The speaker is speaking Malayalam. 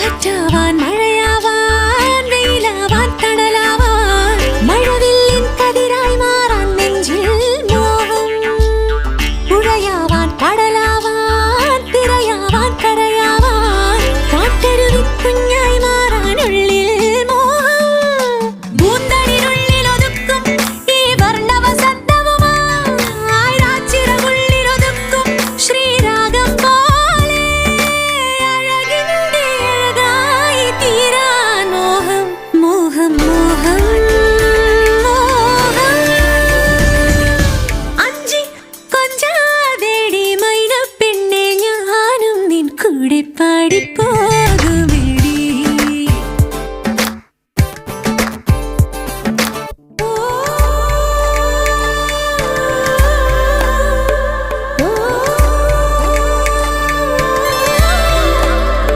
കാറ്റാവാൻ മഴയാവാൻ വെയിലാവാൻ തണലാവാൻ മഴവില്ലിൻ കതിരായി മാറാൻ നെഞ്ചിൽ മോഹം പുഴയാവാൻ കടലാവാൻ തിരയാവാൻ കരയാവാൻ കാട്ടരുവി കുഞ്ഞായി മാറാൻ ഉള്ളിൽ മോഹം പൂന്തളിനുള്ളിൽ ഒതുക്കും ഈ വർണ്ണവസന്തവുമായി രാച്ചിറകുള്ളിൽ ഒതുക്കും ശ്രീരാഗം പോലെ അഴകിന്റെ അഴകായി തീരാൻ മോഹം മോഹം മോഹം മോഹം അഞ്ചി കൊഞ്ചാതേടി മൈന പെണ്ണെ ഞാനും നിൻ കൂടെ പാടിപ്പോ